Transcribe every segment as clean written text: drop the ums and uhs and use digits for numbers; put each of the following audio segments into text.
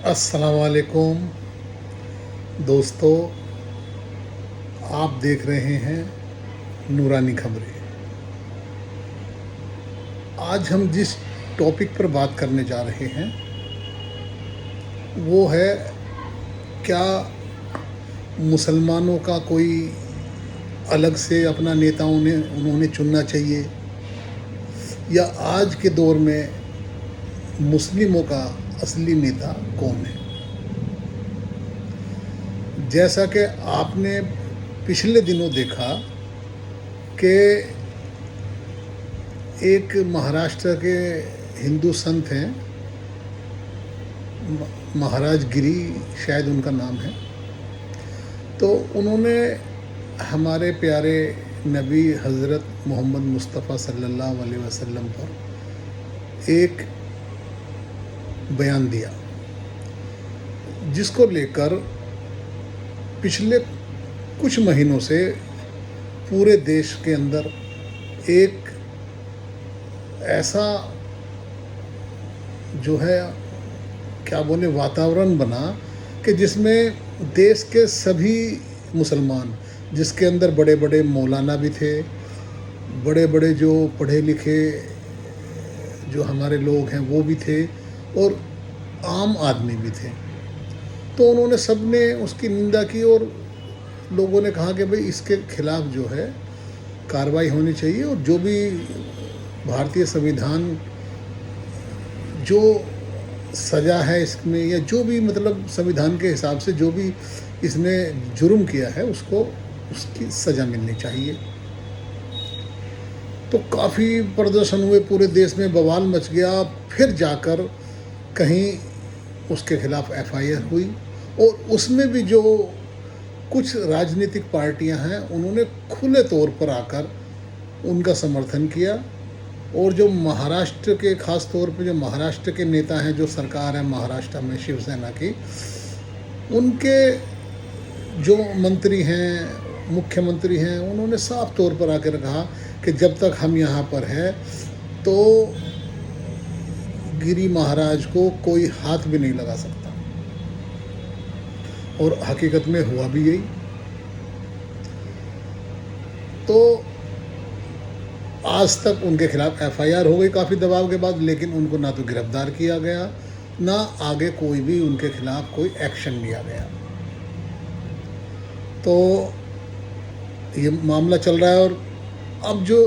अस्सलाम वालेकुम दोस्तों, आप देख रहे हैं नूरानी खबरें। आज हम जिस टॉपिक पर बात करने जा रहे हैं वो है, क्या मुसलमानों का कोई अलग से अपना नेता उन्होंने चुनना चाहिए, या आज के दौर में मुस्लिमों का असली नेता कौन है। जैसा कि आपने पिछले दिनों देखा कि एक महाराष्ट्र के हिंदू संत हैं, महाराज गिरी शायद उनका नाम है, तो उन्होंने हमारे प्यारे नबी हज़रत मोहम्मद मुस्तफ़ा सल्लल्लाहु अलैहि वसल्लम पर एक बयान दिया, जिसको लेकर पिछले कुछ महीनों से पूरे देश के अंदर एक ऐसा जो है क्या बोले वातावरण बना कि जिसमें देश के सभी मुसलमान, जिसके अंदर बड़े बड़े मौलाना भी थे, बड़े बड़े जो पढ़े लिखे जो हमारे लोग हैं वो भी थे, और आम आदमी भी थे। तो उन्होंने सब ने उसकी निंदा की और लोगों ने कहा कि भाई इसके खिलाफ जो है कार्रवाई होनी चाहिए, और जो भी भारतीय संविधान जो सज़ा है इसमें, या जो भी मतलब संविधान के हिसाब से जो भी इसने जुर्म किया है उसको उसकी सज़ा मिलनी चाहिए। तो काफ़ी प्रदर्शन हुए, पूरे देश में बवाल मच गया। फिर जाकर कहीं उसके खिलाफ एफआईआर हुई, और उसमें भी जो कुछ राजनीतिक पार्टियां हैं उन्होंने खुले तौर पर आकर उनका समर्थन किया, और जो महाराष्ट्र के ख़ास तौर पे जो महाराष्ट्र के नेता हैं, जो सरकार है महाराष्ट्र में शिवसेना की, उनके जो मंत्री हैं, मुख्यमंत्री हैं, उन्होंने साफ तौर पर आकर कहा कि जब तक हम यहाँ पर हैं तो गिरी महाराज को कोई हाथ भी नहीं लगा सकता। और हकीकत में हुआ भी यही। तो आज तक उनके खिलाफ एफआईआर हो गई काफ़ी दबाव के बाद, लेकिन उनको ना तो गिरफ्तार किया गया, ना आगे कोई भी उनके खिलाफ कोई एक्शन लिया गया। तो ये मामला चल रहा है, और अब जो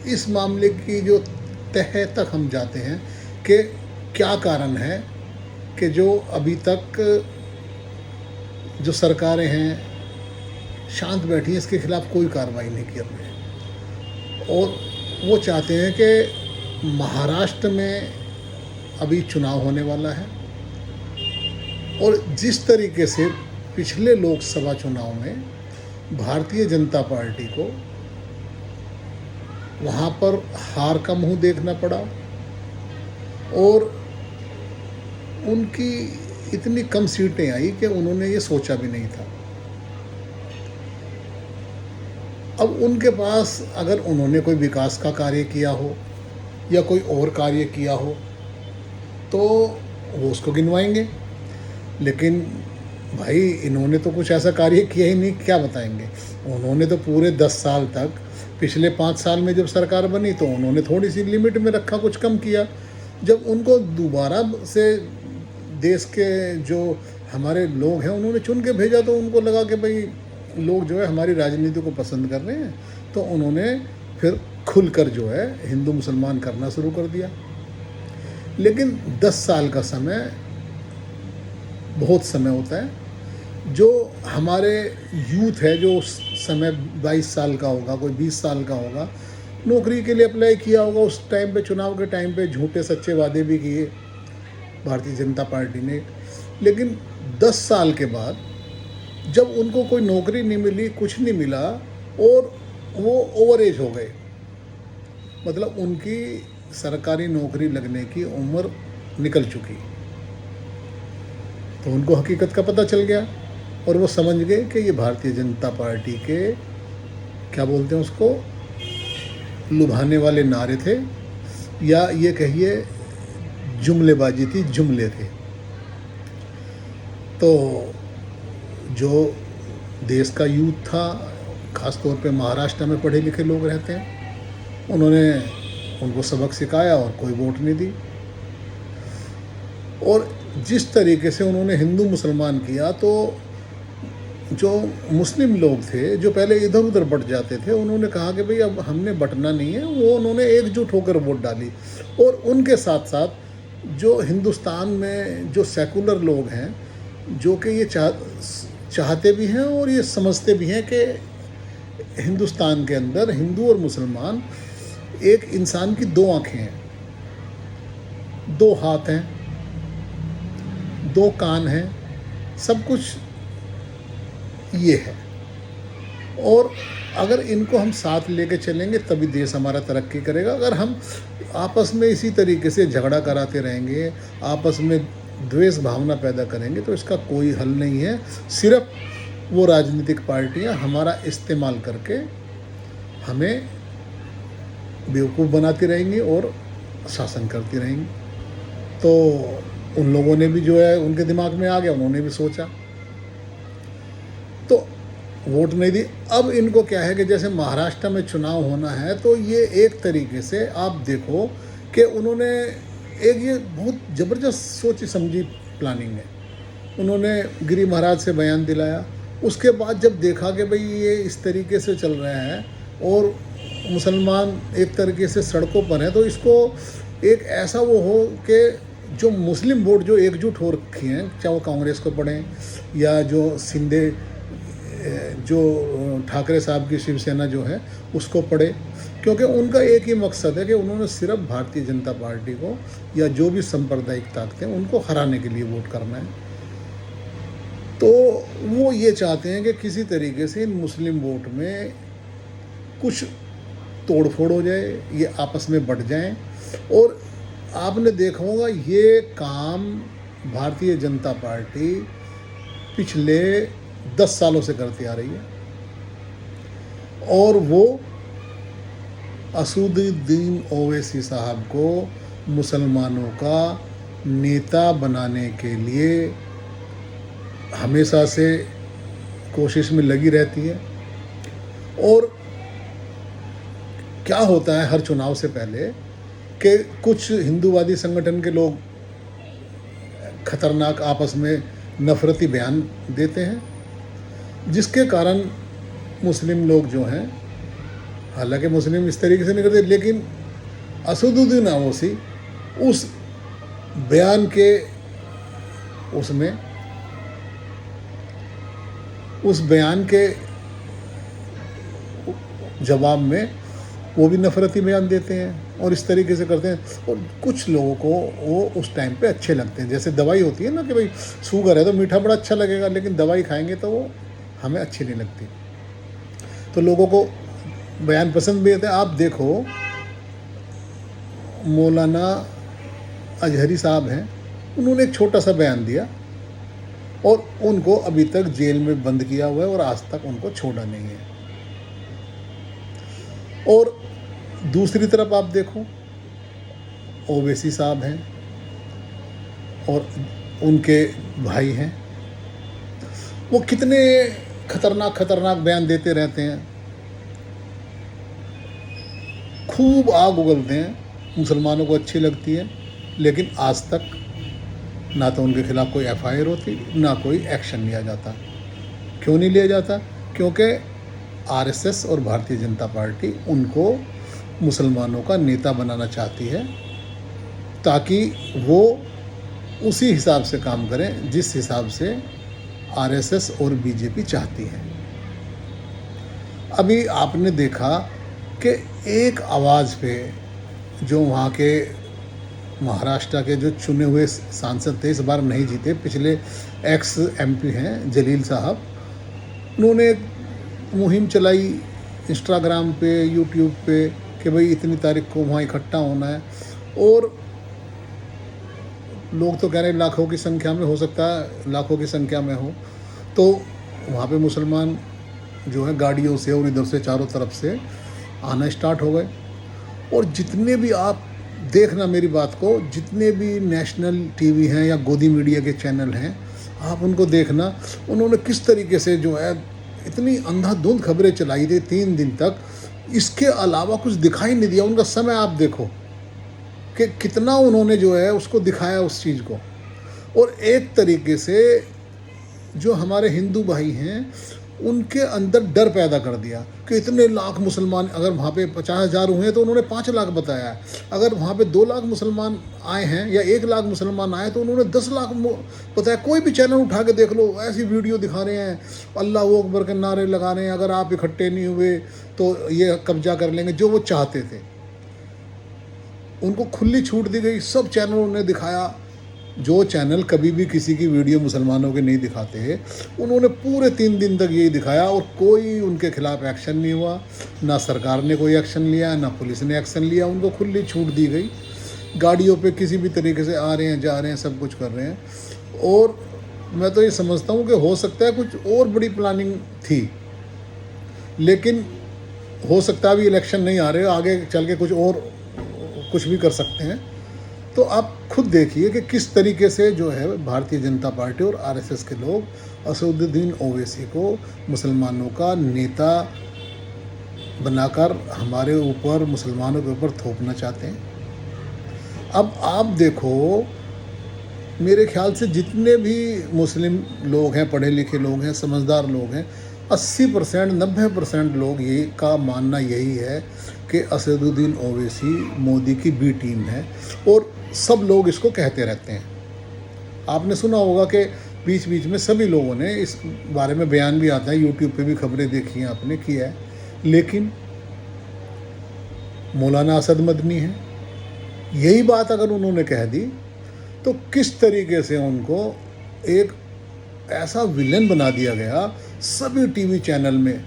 इस मामले की जो तह तक हम जाते हैं कि क्या कारण है कि जो अभी तक जो सरकारें हैं शांत बैठी हैं, इसके खिलाफ कोई कार्रवाई नहीं कर रही है। और वो चाहते हैं कि महाराष्ट्र में अभी चुनाव होने वाला है, और जिस तरीके से पिछले लोकसभा चुनाव में भारतीय जनता पार्टी को वहाँ पर हार का मुंह देखना पड़ा, और उनकी इतनी कम सीटें आई कि उन्होंने ये सोचा भी नहीं था। अब उनके पास अगर उन्होंने कोई विकास का कार्य किया हो या कोई और कार्य किया हो तो वो उसको गिनवाएंगे, लेकिन भाई इन्होंने तो कुछ ऐसा कार्य किया ही नहीं, क्या बताएंगे। उन्होंने तो पूरे 10 साल तक, पिछले 5 साल में जब सरकार बनी तो उन्होंने थोड़ी सी लिमिट में रखा, कुछ कम किया। जब उनको दोबारा से देश के जो हमारे लोग हैं उन्होंने चुन के भेजा, तो उनको लगा कि भाई लोग जो है हमारी राजनीति को पसंद कर रहे हैं, तो उन्होंने फिर खुलकर जो है हिंदू मुसलमान करना शुरू कर दिया। लेकिन 10 साल का समय बहुत समय होता है। जो हमारे यूथ है, जो उस समय 22 साल का होगा, कोई 20 साल का होगा, नौकरी के लिए अप्लाई किया होगा, उस टाइम पे चुनाव के टाइम पे झूठे सच्चे वादे भी किए भारतीय जनता पार्टी ने। लेकिन 10 साल के बाद जब उनको कोई नौकरी नहीं मिली, कुछ नहीं मिला, और वो ओवर एज हो गए, मतलब उनकी सरकारी नौकरी लगने की उम्र निकल चुकी, तो उनको हकीकत का पता चल गया, और वो समझ गए कि ये भारतीय जनता पार्टी के क्या बोलते हैं उसको, लुभाने वाले नारे थे, या ये कहिए जुमलेबाजी थी, जुमले थे। तो जो देश का यूथ था, ख़ास तौर पे महाराष्ट्र में पढ़े लिखे लोग रहते हैं, उन्होंने उनको सबक सिखाया और कोई वोट नहीं दी। और जिस तरीके से उन्होंने हिंदू मुसलमान किया, तो जो मुस्लिम लोग थे जो पहले इधर उधर बट जाते थे, उन्होंने कहा कि भाई अब हमने बटना नहीं है, वो उन्होंने एकजुट होकर वोट डाली। और उनके साथ साथ जो हिंदुस्तान में जो सेकुलर लोग हैं, जो कि ये चाहते भी हैं और ये समझते भी हैं कि हिंदुस्तान के अंदर हिंदू और मुसलमान एक इंसान की दो आंखें हैं, दो हाथ हैं, दो कान हैं, सब कुछ ये है। और अगर इनको हम साथ लेके चलेंगे तभी देश हमारा तरक्की करेगा। अगर हम आपस में इसी तरीके से झगड़ा कराते रहेंगे, आपस में द्वेष भावना पैदा करेंगे, तो इसका कोई हल नहीं है। सिर्फ वो राजनीतिक पार्टियां हमारा इस्तेमाल करके हमें बेवकूफ़ बनाती रहेंगी और शासन करती रहेंगी। तो उन लोगों ने भी जो है, उनके दिमाग में आ गया, उन्होंने भी सोचा तो वोट नहीं दी। अब इनको क्या है कि जैसे महाराष्ट्र में चुनाव होना है, तो ये एक तरीके से आप देखो कि उन्होंने एक ये बहुत ज़बरदस्त सोची समझी प्लानिंग है। उन्होंने गिरी महाराज से बयान दिलाया, उसके बाद जब देखा कि भाई ये इस तरीके से चल रहा है और मुसलमान एक तरीके से सड़कों पर हैं, तो इसको एक ऐसा वो हो कि जो मुस्लिम वोट जो एकजुट हो रखी हैं, चाहे वो कांग्रेस को पढ़ें या जो शिंदे जो ठाकरे साहब की शिवसेना जो है उसको पढ़े, क्योंकि उनका एक ही मकसद है कि उन्होंने सिर्फ भारतीय जनता पार्टी को या जो भी सांप्रदायिक ताकतें उनको हराने के लिए वोट करना है। तो वो ये चाहते हैं कि किसी तरीके से इन मुस्लिम वोट में कुछ तोड़ फोड़ हो जाए, ये आपस में बट जाएं। और आपने देखा होगा ये काम भारतीय जनता पार्टी पिछले 10 सालों से करती आ रही है, और वो असदुद्दीन ओवैसी साहब को मुसलमानों का नेता बनाने के लिए हमेशा से कोशिश में लगी रहती है। और क्या होता है हर चुनाव से पहले कि कुछ हिंदूवादी संगठन के लोग खतरनाक आपस में नफरती बयान देते हैं, जिसके कारण मुस्लिम लोग जो हैं, हालांकि मुस्लिम इस तरीके से नहीं करते, लेकिन असदुद्दीन ओवैसी उस बयान के उसमें उस बयान के जवाब में वो भी नफरती बयान देते हैं और इस तरीके से करते हैं। और कुछ लोगों को वो उस टाइम पे अच्छे लगते हैं। जैसे दवाई होती है ना कि भाई शुगर है तो मीठा बड़ा अच्छा लगेगा, लेकिन दवाई खाएंगे तो वो हमें अच्छी नहीं लगती, तो लोगों को बयान पसंद भी आते हैं। आप देखो मौलाना अजहरी साहब हैं, उन्होंने एक छोटा सा बयान दिया और उनको अभी तक जेल में बंद किया हुआ है और आज तक उनको छोड़ा नहीं है। और दूसरी तरफ आप देखो ओवैसी साहब हैं और उनके भाई हैं, वो कितने खतरनाक बयान देते रहते हैं, खूब आग उगलते हैं, मुसलमानों को अच्छी लगती है, लेकिन आज तक ना तो उनके खिलाफ कोई एफआईआर होती, ना कोई एक्शन लिया जाता। क्यों नहीं लिया जाता? क्योंकि आरएसएस और भारतीय जनता पार्टी उनको मुसलमानों का नेता बनाना चाहती है, ताकि वो उसी हिसाब से काम करें जिस हिसाब से आरएसएस और बीजेपी चाहती है। अभी आपने देखा कि एक आवाज़ पे जो वहाँ के महाराष्ट्र के जो चुने हुए सांसद थे, इस बार नहीं जीते, पिछले एक्स एमपी हैं जलील साहब, उन्होंने एक मुहिम चलाई इंस्टाग्राम पे, यूट्यूब पे कि भाई इतनी तारीख को वहाँ इकट्ठा होना है। और लोग तो कह रहे हैं लाखों की संख्या में, हो सकता है लाखों की संख्या में हो, तो वहाँ पे मुसलमान जो है गाड़ियों से और इधर से चारों तरफ से आना स्टार्ट हो गए। और जितने भी आप देखना मेरी बात को, जितने भी नेशनल टीवी हैं या गोदी मीडिया के चैनल हैं, आप उनको देखना, उन्होंने किस तरीके से जो है इतनी अंधाधुंध खबरें चलाई थी 3 दिन तक, इसके अलावा कुछ दिखाई नहीं दिया। उनका समय आप देखो कि कितना उन्होंने जो है उसको दिखाया उस चीज़ को। और एक तरीके से जो हमारे हिंदू भाई हैं उनके अंदर डर पैदा कर दिया कि इतने लाख मुसलमान, अगर वहाँ पे 50,000 हुए हैं तो उन्होंने 5 लाख बताया है, अगर वहाँ पे 2 लाख मुसलमान आए हैं या 1 लाख मुसलमान आए तो उन्होंने 10 लाख बताया। कोई भी चैनल उठा के देख लो, ऐसी वीडियो दिखा रहे हैं, अल्लाह अकबर के नारे लगा रहे हैं, अगर आप इकट्ठे नहीं हुए तो ये कब्जा कर लेंगे। जो वो चाहते थे उनको खुली छूट दी गई, सब चैनलों ने दिखाया। जो चैनल कभी भी किसी की वीडियो मुसलमानों के नहीं दिखाते, उन्होंने पूरे 3 दिन तक यही दिखाया और कोई उनके खिलाफ एक्शन नहीं हुआ। ना सरकार ने कोई एक्शन लिया, ना पुलिस ने एक्शन लिया, उनको खुली छूट दी गई। गाड़ियों पे किसी भी तरीके से आ रहे हैं, जा रहे हैं, सब कुछ कर रहे हैं। और मैं तो ये समझता हूँ कि हो सकता है कुछ और बड़ी प्लानिंग थी, लेकिन हो सकता है अभी इलेक्शन नहीं आ रहे, आगे चल के कुछ और कुछ भी कर सकते हैं। तो आप खुद देखिए कि किस तरीके से जो है भारतीय जनता पार्टी और आरएसएस के लोग असदुद्दीन ओवैसी को मुसलमानों का नेता बनाकर हमारे ऊपर, मुसलमानों के ऊपर थोपना चाहते हैं। अब आप देखो, मेरे ख्याल से जितने भी मुस्लिम लोग हैं, पढ़े लिखे लोग हैं, समझदार लोग हैं, 80% 90% लोग ये का मानना यही है कि असदुद्दीन ओवैसी मोदी की बी टीम है। और सब लोग इसको कहते रहते हैं। आपने सुना होगा कि बीच बीच में सभी लोगों ने इस बारे में बयान भी आता है, यूट्यूब पे भी खबरें देखी हैं आपने, किया है। लेकिन मौलाना असद मदनी है, यही बात अगर उन्होंने कह दी तो किस तरीके से उनको एक ऐसा विलेन बना दिया गया। सभी टीवी चैनल में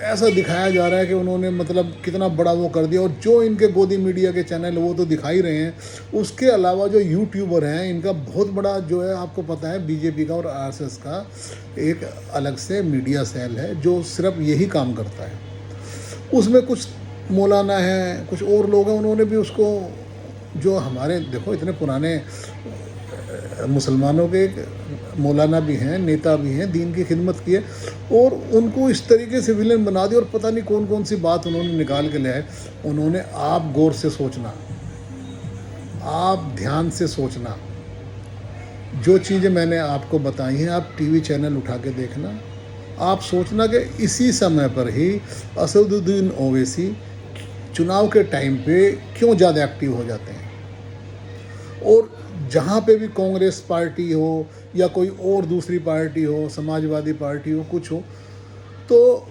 ऐसा दिखाया जा रहा है कि उन्होंने मतलब कितना बड़ा वो कर दिया। और जो इनके गोदी मीडिया के चैनल वो तो दिखा ही रहे हैं, उसके अलावा जो यूट्यूबर हैं इनका बहुत बड़ा जो है, आपको पता है बीजेपी का और आरएसएस का एक अलग से मीडिया सेल है जो सिर्फ यही काम करता है। उसमें कुछ मौलाना हैं, कुछ और लोग हैं, उन्होंने भी उसको, जो हमारे देखो इतने पुराने मुसलमानों के मौलाना भी हैं, नेता भी हैं, दीन की खिदमत की है, और उनको इस तरीके से विलेन बना दिया। और पता नहीं कौन कौन सी बात उन्होंने निकाल के ले आए। उन्होंने, आप गौर से सोचना, आप ध्यान से सोचना, जो चीज़ें मैंने आपको बताई हैं आप टीवी चैनल उठा के देखना। आप सोचना कि इसी समय पर ही असदुद्दीन ओवैसी चुनाव के टाइम पे क्यों ज़्यादा एक्टिव हो जाते हैं। और जहाँ पे भी कांग्रेस पार्टी हो या कोई और दूसरी पार्टी हो, समाजवादी पार्टी हो, कुछ हो, तो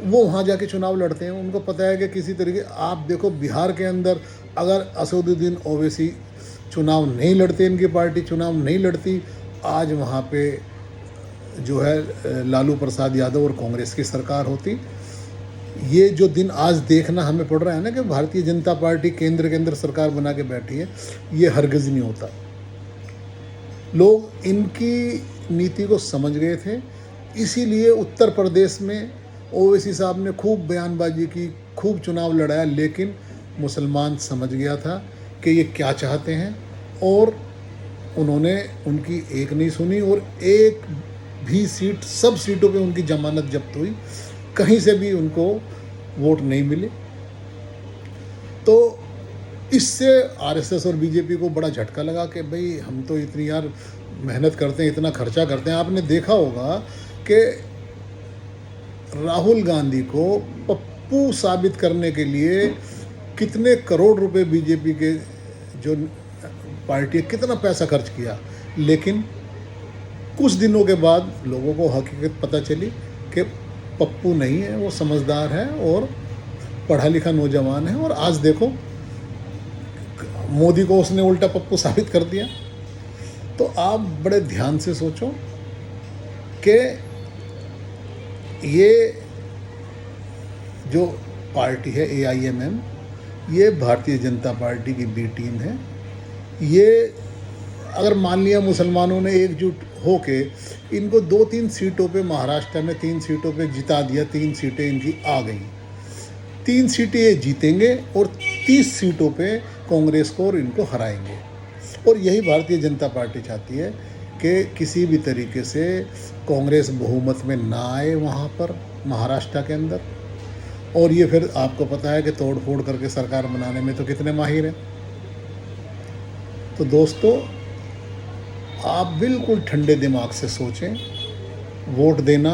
वो वहाँ जाके चुनाव लड़ते हैं। उनको पता है कि किसी तरीके, आप देखो बिहार के अंदर अगर असदुद्दीन ओवैसी चुनाव नहीं लड़ते, इनकी पार्टी चुनाव नहीं लड़ती, आज वहाँ पे जो है लालू प्रसाद यादव और कांग्रेस की सरकार होती। ये जो दिन आज देखना हमें पड़ रहा है ना कि भारतीय जनता पार्टी केंद्र के अंदर सरकार बना के बैठी है, ये हरगिज़ नहीं होता। लोग इनकी नीति को समझ गए थे, इसीलिए उत्तर प्रदेश में ओवैसी साहब ने खूब बयानबाजी की, खूब चुनाव लड़ाया, लेकिन मुसलमान समझ गया था कि ये क्या चाहते हैं और उन्होंने उनकी एक नहीं सुनी। और एक भी सीट, सब सीटों पे उनकी जमानत जब्त हुई, कहीं से भी उनको वोट नहीं मिले। तो इससे आरएसएस और बीजेपी को बड़ा झटका लगा कि भाई हम तो इतनी यार मेहनत करते हैं, इतना खर्चा करते हैं। आपने देखा होगा कि राहुल गांधी को पप्पू साबित करने के लिए कितने करोड़ रुपए बीजेपी के जो पार्टी कितना पैसा खर्च किया, लेकिन कुछ दिनों के बाद लोगों को हकीकत पता चली कि पप्पू नहीं है, वो समझदार है और पढ़ा लिखा नौजवान है। और आज देखो मोदी को उसने उल्टा पप्पू साबित कर दिया। तो आप बड़े ध्यान से सोचो कि ये जो पार्टी है AIMM, ये भारतीय जनता पार्टी की बी टीम है। ये अगर मान लिया मुसलमानों ने एकजुट होके इनको 2-3 सीटों पे, महाराष्ट्र में 3 सीटों पे जिता दिया, 3 सीटें इनकी आ गई, 3 सीटें ये जीतेंगे और 30 सीटों पे कांग्रेस को और इनको हराएंगे। और यही भारतीय जनता पार्टी चाहती है कि किसी भी तरीके से कांग्रेस बहुमत में ना आए वहाँ पर महाराष्ट्र के अंदर। और ये फिर आपको पता है कि तोड़ फोड़ करके सरकार बनाने में तो कितने माहिर हैं। तो दोस्तों, आप बिल्कुल ठंडे दिमाग से सोचें। वोट देना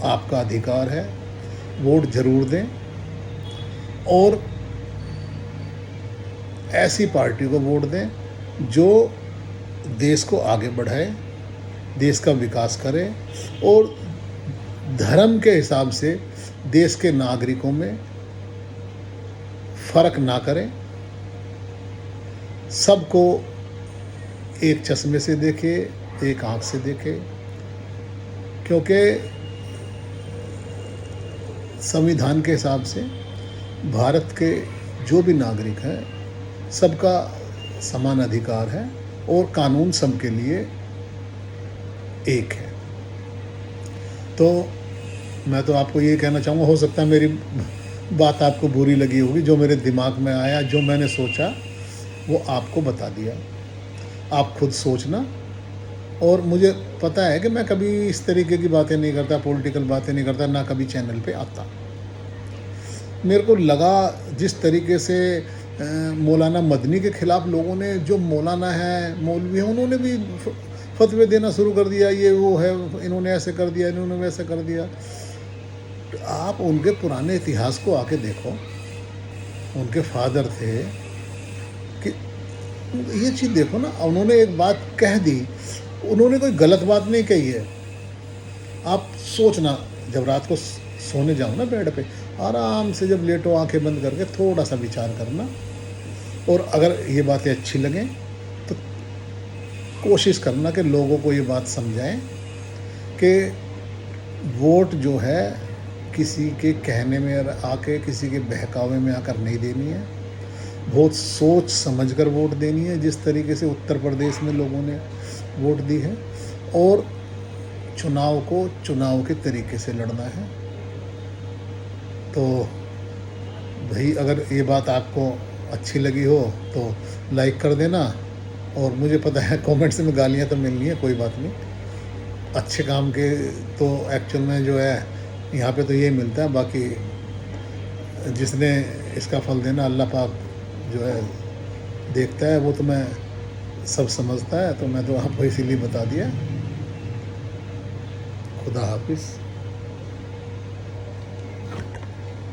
आपका अधिकार है, वोट ज़रूर दें और ऐसी पार्टी को वोट दें जो देश को आगे बढ़ाए, देश का विकास करे और धर्म के हिसाब से देश के नागरिकों में फ़र्क ना करें, सबको एक चश्मे से देखे, एक आँख से देखे। क्योंकि संविधान के हिसाब से भारत के जो भी नागरिक हैं सबका समान अधिकार है और कानून सबके लिए एक है। तो मैं तो आपको ये कहना चाहूँगा, हो सकता है मेरी बात आपको बुरी लगी होगी, जो मेरे दिमाग में आया, जो मैंने सोचा वो आपको बता दिया। आप खुद सोचना। और मुझे पता है कि मैं कभी इस तरीके की बातें नहीं करता, पॉलिटिकल बातें नहीं करता, ना कभी चैनल पे आता। मेरे को लगा जिस तरीके से मौलाना मदनी के ख़िलाफ़ लोगों ने, जो मौलाना है, मौलवी हैं, उन्होंने भी फतवे देना शुरू कर दिया, ये वो है, इन्होंने ऐसे कर दिया, इन्होंने वैसे कर दिया। तो आप उनके पुराने इतिहास को आके देखो। उनके फादर थे कि ये चीज़ देखो ना, उन्होंने एक बात कह दी, उन्होंने कोई गलत बात नहीं कही है। आप सोचना, जब रात को सोने जाओ ना बेड पे, आराम से जब लेटो आंखें बंद करके थोड़ा सा विचार करना। और अगर ये बातें अच्छी लगें तो कोशिश करना कि लोगों को ये बात समझाएं कि वोट जो है किसी के कहने में आके, किसी के बहकावे में आकर नहीं देनी है। बहुत सोच समझ कर वोट देनी है, जिस तरीके से उत्तर प्रदेश में लोगों ने वोट दी है। और चुनाव को चुनाव के तरीके से लड़ना है। तो भाई, अगर ये बात आपको अच्छी लगी हो तो लाइक कर देना। और मुझे पता है कमेंट्स में गालियाँ तो मिलनी है, कोई बात नहीं। अच्छे काम के तो एक्चुअल में जो है यहाँ पे तो ये मिलता है। बाकी जिसने इसका फल देना अल्लाह पाक जो है देखता है, वो तो मैं सब समझता है। तो मैं तो आपको इसीलिए बता दिया। खुदा हाफिज़।